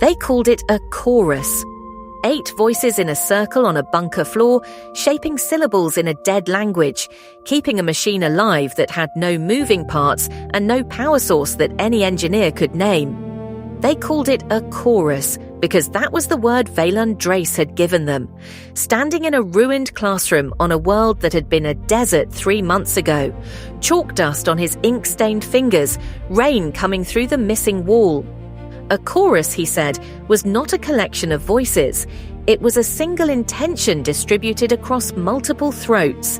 They called it a chorus. 8 voices in a circle on a bunker floor, shaping syllables in a dead language, keeping a machine alive that had no moving parts and no power source that any engineer could name. They called it a chorus because that was the word Vaylon Drace had given them, standing in a ruined classroom on a world that had been a desert 3 months ago, chalk dust on his ink-stained fingers, rain coming through the missing wall. A chorus, he said, was not a collection of voices. It was a single intention distributed across multiple throats.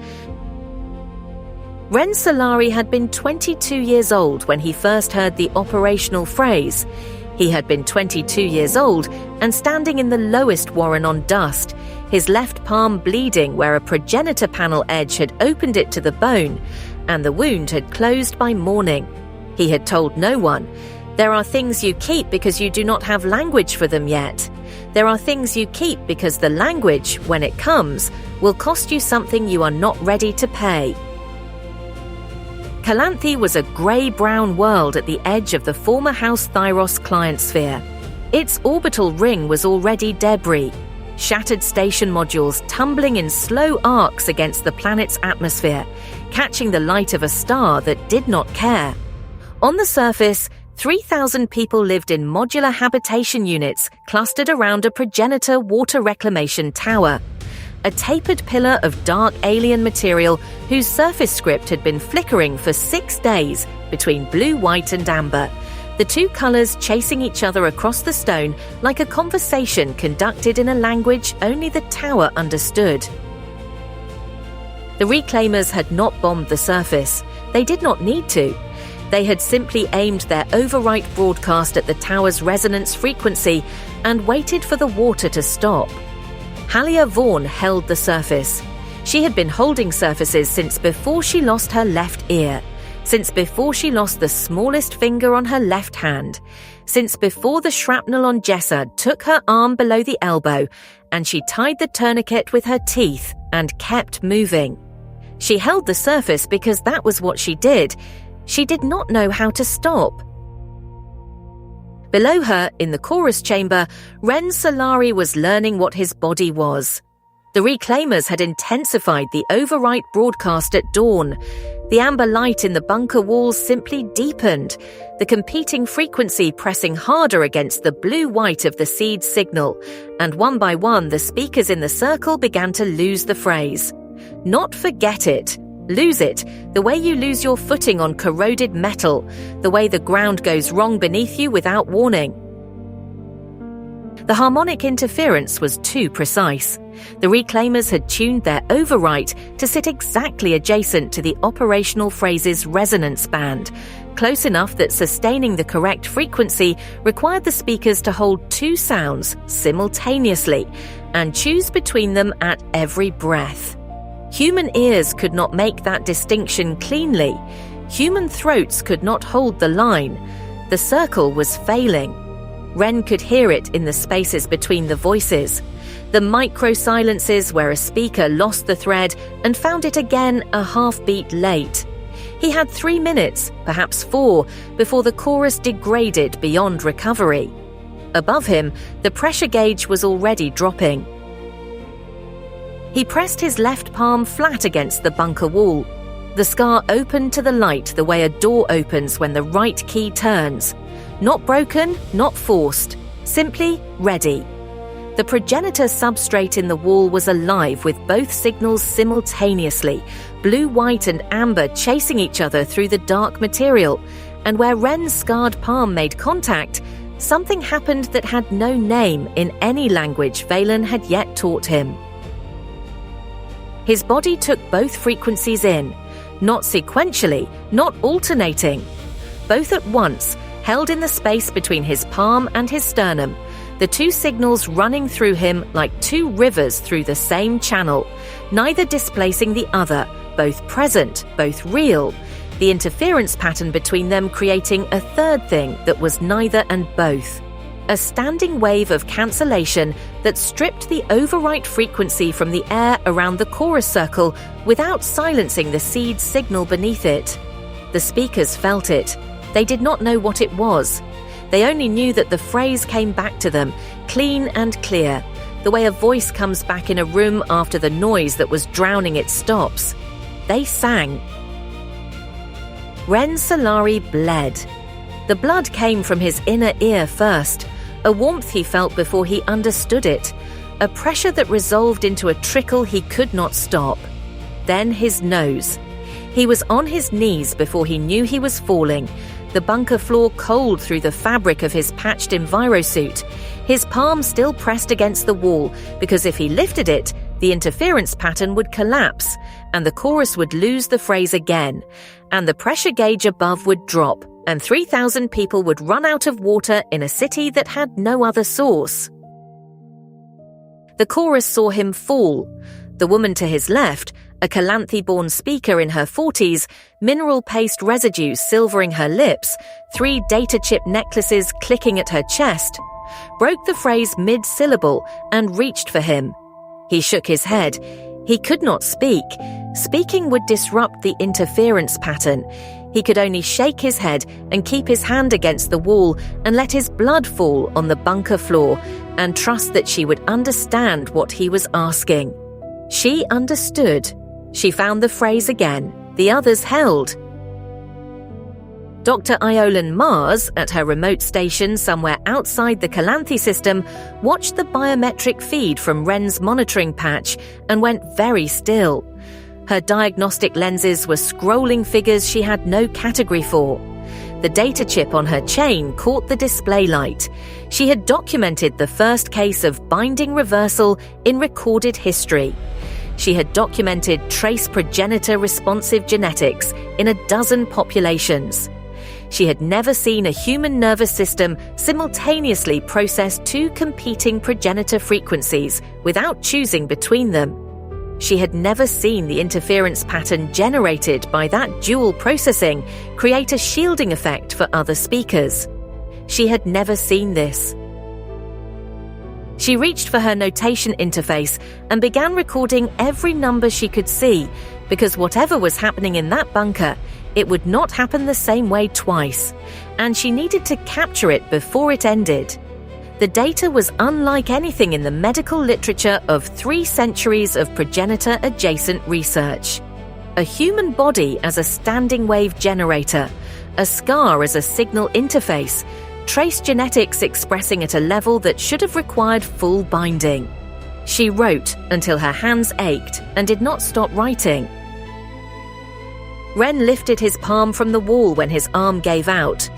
Ren Solari had been 22 years old when he first heard the operational phrase. He had been 22 years old and standing in the lowest warren on dust, his left palm bleeding where a progenitor panel edge had opened it to the bone, and the wound had closed by morning. He had told no one. There are things you keep because you do not have language for them yet. There are things you keep because the language, when it comes, will cost you something you are not ready to pay. Callanthe was a grey-brown world at the edge of the former House Thyros client sphere. Its orbital ring was already debris, shattered station modules tumbling in slow arcs against the planet's atmosphere, catching the light of a star that did not care. On the surface, 3,000 people lived in modular habitation units clustered around a progenitor water reclamation tower. A tapered pillar of dark alien material whose surface script had been flickering for 6 days between blue, white and amber, the two colours chasing each other across the stone like a conversation conducted in a language only the tower understood. The reclaimers had not bombed the surface. They did not need to. They had simply aimed their overwrite broadcast at the tower's resonance frequency and waited for the water to stop. Halia Vaughn held the surface. She had been holding surfaces since before she lost her left ear, since before she lost the smallest finger on her left hand, since before the shrapnel on Jessa took her arm below the elbow and she tied the tourniquet with her teeth and kept moving. She held the surface because that was what she did. She did not know how to stop. Below her, in the chorus chamber, Ren Solari was learning what his body was. The reclaimers had intensified the overwrite broadcast at dawn. The amber light in the bunker walls simply deepened, the competing frequency pressing harder against the blue-white of the seed signal, and one by one the speakers in the circle began to lose the phrase. Not forget it. Lose it, the way you lose your footing on corroded metal, the way the ground goes wrong beneath you without warning. The harmonic interference was too precise. The reclaimers had tuned their overwrite to sit exactly adjacent to the operational phrase's resonance band, close enough that sustaining the correct frequency required the speakers to hold 2 sounds simultaneously and choose between them at every breath. Human ears could not make that distinction cleanly. Human throats could not hold the line. The circle was failing. Ren could hear it in the spaces between the voices, the micro-silences where a speaker lost the thread and found it again a half-beat late. He had 3 minutes, perhaps 4, before the chorus degraded beyond recovery. Above him, the pressure gauge was already dropping. He pressed his left palm flat against the bunker wall. The scar opened to the light the way a door opens when the right key turns. Not broken, not forced, simply ready. The progenitor substrate in the wall was alive with both signals simultaneously, blue, white and amber chasing each other through the dark material, and where Ren's scarred palm made contact, something happened that had no name in any language Vaylon had yet taught him. His body took both frequencies in, not sequentially, not alternating. Both at once, held in the space between his palm and his sternum, the 2 signals running through him like 2 rivers through the same channel, neither displacing the other, both present, both real, the interference pattern between them creating a third thing that was neither and both. A standing wave of cancellation that stripped the overwrite frequency from the air around the chorus circle without silencing the seed signal beneath it. The speakers felt it. They did not know what it was. They only knew that the phrase came back to them, clean and clear, the way a voice comes back in a room after the noise that was drowning it stops. They sang. Ren Solari bled. The blood came from his inner ear first, a warmth he felt before he understood it, a pressure that resolved into a trickle he could not stop. Then his nose. He was on his knees before he knew he was falling, the bunker floor cold through the fabric of his patched envirosuit, his palm still pressed against the wall because if he lifted it, the interference pattern would collapse and the chorus would lose the phrase again, and the pressure gauge above would drop, and 3,000 people would run out of water in a city that had no other source. The chorus saw him fall. The woman to his left, a Callanthe-born speaker in her 40s, mineral paste residue silvering her lips, 3 data chip necklaces clicking at her chest, broke the phrase mid-syllable and reached for him. He shook his head. He could not speak. Speaking would disrupt the interference pattern. He could only shake his head and keep his hand against the wall and let his blood fall on the bunker floor and trust that she would understand what he was asking. She understood. She found the phrase again. The others held. Dr. Iolan Mars, at her remote station somewhere outside the Callanthe system, watched the biometric feed from Ren's monitoring patch and went very still. Her diagnostic lenses were scrolling figures she had no category for. The data chip on her chain caught the display light. She had documented the first case of binding reversal in recorded history. She had documented trace progenitor-responsive genetics in a dozen populations. She had never seen a human nervous system simultaneously process 2 competing progenitor frequencies without choosing between them. She had never seen the interference pattern generated by that dual processing create a shielding effect for other speakers. She had never seen this. She reached for her notation interface and began recording every number she could see, because whatever was happening in that bunker, it would not happen the same way twice, and she needed to capture it before it ended. The data was unlike anything in the medical literature of 3 centuries of progenitor-adjacent research. A human body as a standing wave generator, a scar as a signal interface, trace genetics expressing at a level that should have required full binding. She wrote until her hands ached and did not stop writing. Ren lifted his palm from the wall when his arm gave out.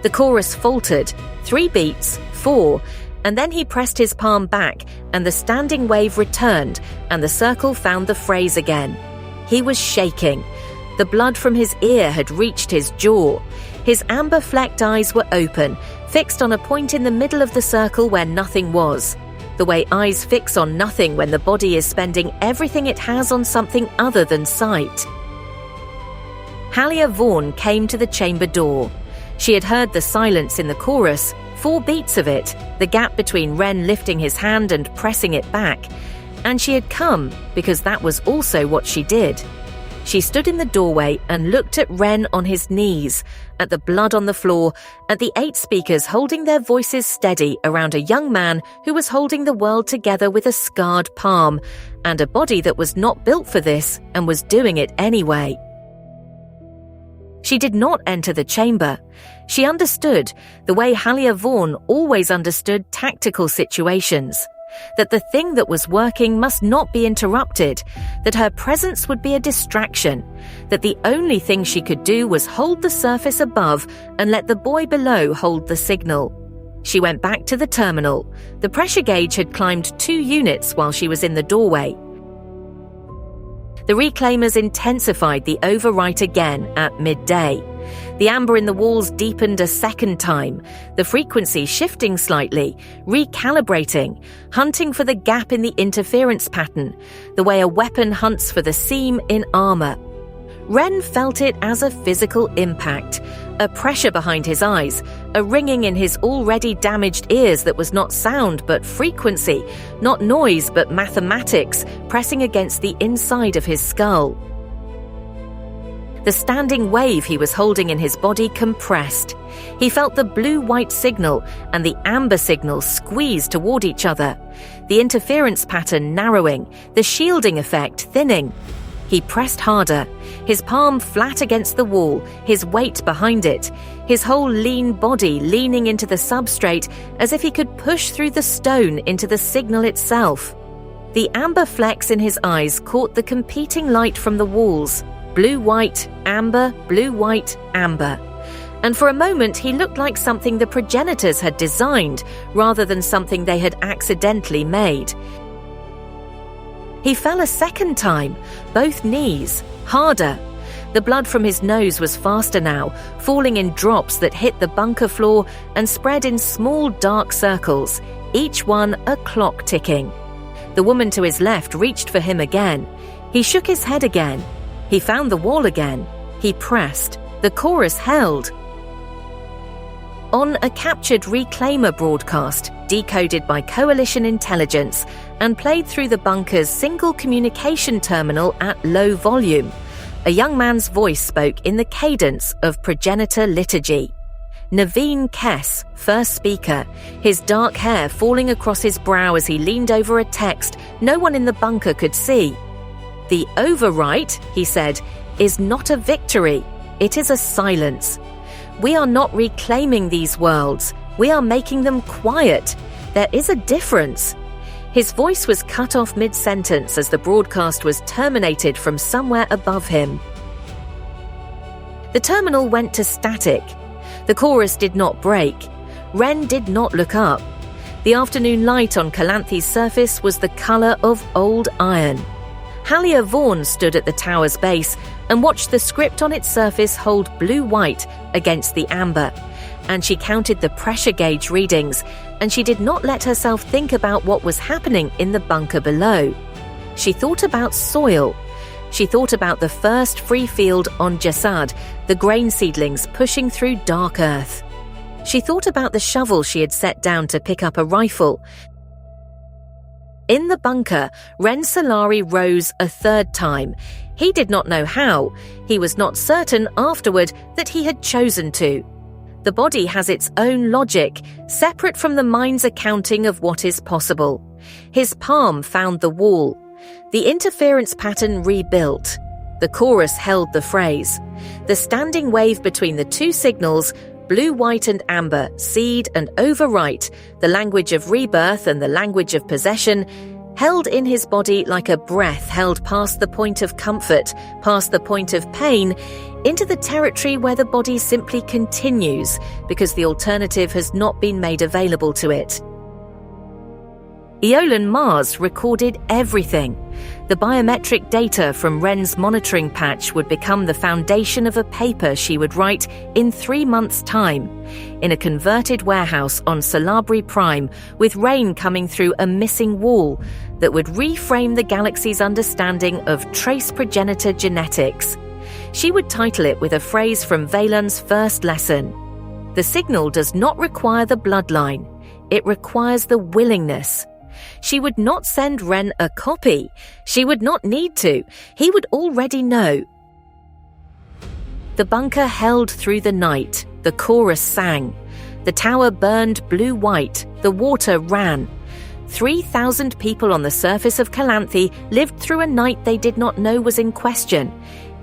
The chorus faltered, 3 beats, 4, and then he pressed his palm back and the standing wave returned and the circle found the phrase again. He was shaking. The blood from his ear had reached his jaw. His amber-flecked eyes were open, fixed on a point in the middle of the circle where nothing was. The way eyes fix on nothing when the body is spending everything it has on something other than sight. Halia Vaughan came to the chamber door. She had heard the silence in the chorus, 4 beats of it, the gap between Ren lifting his hand and pressing it back, and she had come because that was also what she did. She stood in the doorway and looked at Ren on his knees, at the blood on the floor, at the 8 speakers holding their voices steady around a young man who was holding the world together with a scarred palm, and a body that was not built for this and was doing it anyway. She did not enter the chamber. She understood, the way Halia Vaughan always understood tactical situations, that the thing that was working must not be interrupted, that her presence would be a distraction, that the only thing she could do was hold the surface above and let the boy below hold the signal. She went back to the terminal. The pressure gauge had climbed 2 units while she was in the doorway. The reclaimers intensified the overwrite again at midday. The amber in the walls deepened a second time, the frequency shifting slightly, recalibrating, hunting for the gap in the interference pattern, the way a weapon hunts for the seam in armor. Ren felt it as a physical impact, a pressure behind his eyes, a ringing in his already damaged ears that was not sound but frequency, not noise but mathematics, pressing against the inside of his skull. The standing wave he was holding in his body compressed. He felt the blue-white signal and the amber signal squeeze toward each other, the interference pattern narrowing, the shielding effect thinning. He pressed harder, his palm flat against the wall, his weight behind it, his whole lean body leaning into the substrate as if he could push through the stone into the signal itself. The amber flecks in his eyes caught the competing light from the walls. Blue-white, amber, blue-white, amber. And for a moment he looked like something the progenitors had designed rather than something they had accidentally made. He fell a second time, both knees, harder. The blood from his nose was faster now, falling in drops that hit the bunker floor and spread in small dark circles, each one a clock ticking. The woman to his left reached for him again. He shook his head again. He found the wall again. He pressed. The chorus held. On a captured Reclaimer broadcast, decoded by Coalition intelligence and played through the bunker's single communication terminal at low volume, a young man's voice spoke in the cadence of progenitor liturgy. Naveen Kess, first speaker, his dark hair falling across his brow as he leaned over a text no one in the bunker could see. "The overwrite," he said, "is not a victory. It is a silence. We are not reclaiming these worlds. We are making them quiet. There is a difference." His voice was cut off mid-sentence as the broadcast was terminated from somewhere above him. The terminal went to static. The chorus did not break. Ren did not look up. The afternoon light on Callanthe's surface was the colour of old iron. Halia Vaughan stood at the tower's base and watched the script on its surface hold blue-white against the amber, and she counted the pressure gauge readings, and she did not let herself think about what was happening in the bunker below. She thought about soil. She thought about the first free field on Jasad, the grain seedlings pushing through dark earth. She thought about the shovel she had set down to pick up a rifle. In the bunker, Ren Solari rose a third time. He did not know how. He was not certain afterward that he had chosen to. The body has its own logic, separate from the mind's accounting of what is possible. His palm found the wall. The interference pattern rebuilt. The chorus held the phrase. The standing wave between the two signals, blue, white and amber, seed and overwrite, the language of rebirth and the language of possession, held in his body like a breath held past the point of comfort, past the point of pain, into the territory where the body simply continues because the alternative has not been made available to it. Eolan Mars recorded everything. The biometric data from Ren's monitoring patch would become the foundation of a paper she would write in 3 months' time, in a converted warehouse on Solabri Prime, with rain coming through a missing wall that would reframe the galaxy's understanding of trace progenitor genetics. She would title it with a phrase from Valen's first lesson. The signal does not require the bloodline. It requires the willingness. She would not send Ren a copy. She would not need to. He would already know. The bunker held through the night. The chorus sang. The tower burned blue-white. The water ran. 3,000 people on the surface of Callanthe lived through a night they did not know was in question,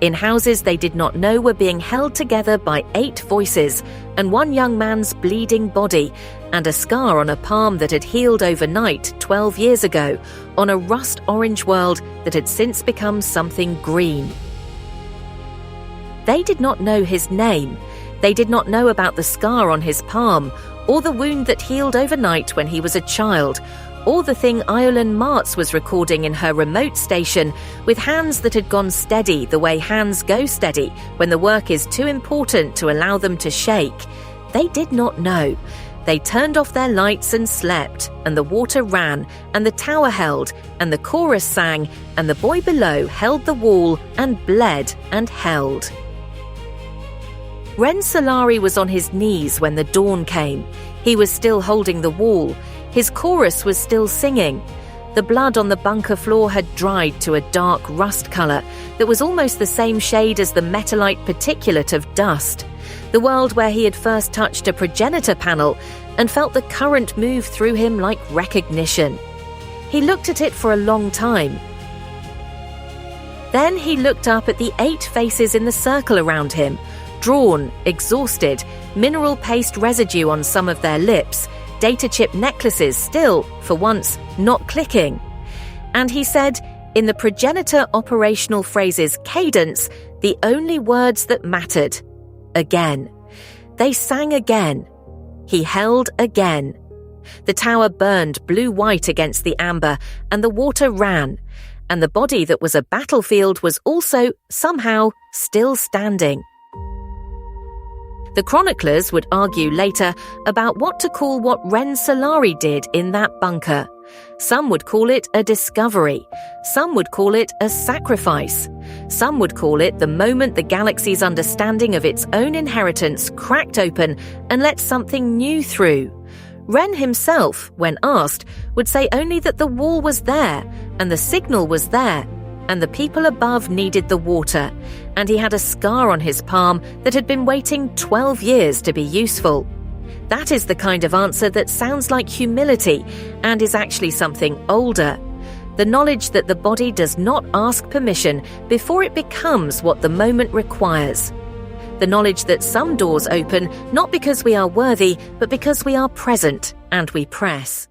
in houses they did not know were being held together by 8 voices and one young man's bleeding body, and a scar on a palm that had healed overnight 12 years ago on a rust-orange world that had since become something green. They did not know his name. They did not know about the scar on his palm, or the wound that healed overnight when he was a child, or the thing Eolan Martz was recording in her remote station with hands that had gone steady the way hands go steady when the work is too important to allow them to shake. They did not know. They turned off their lights and slept, and the water ran, and the tower held, and the chorus sang, and the boy below held the wall and bled and held. Ren Solari was on his knees when the dawn came. He was still holding the wall. His chorus was still singing. The blood on the bunker floor had dried to a dark rust colour that was almost the same shade as the metallite particulate of dust, the world where he had first touched a progenitor panel and felt the current move through him like recognition. He looked at it for a long time. Then he looked up at the 8 faces in the circle around him, drawn, exhausted, mineral paste residue on some of their lips, data chip necklaces still, for once, not clicking. And he said, in the progenitor operational phrase's cadence, the only words that mattered. Again. They sang again. He held again. The tower burned blue-white against the amber, and the water ran, and the body that was a battlefield was also, somehow, still standing. The chroniclers would argue later about what to call what Ren Solari did in that bunker. Some would call it a discovery. Some would call it a sacrifice. Some would call it the moment the galaxy's understanding of its own inheritance cracked open and let something new through. Ren himself, when asked, would say only that the wall was there, and the signal was there, and the people above needed the water, and he had a scar on his palm that had been waiting 12 years to be useful. That is the kind of answer that sounds like humility and is actually something older. The knowledge that the body does not ask permission before it becomes what the moment requires. The knowledge that some doors open not because we are worthy, but because we are present and we press.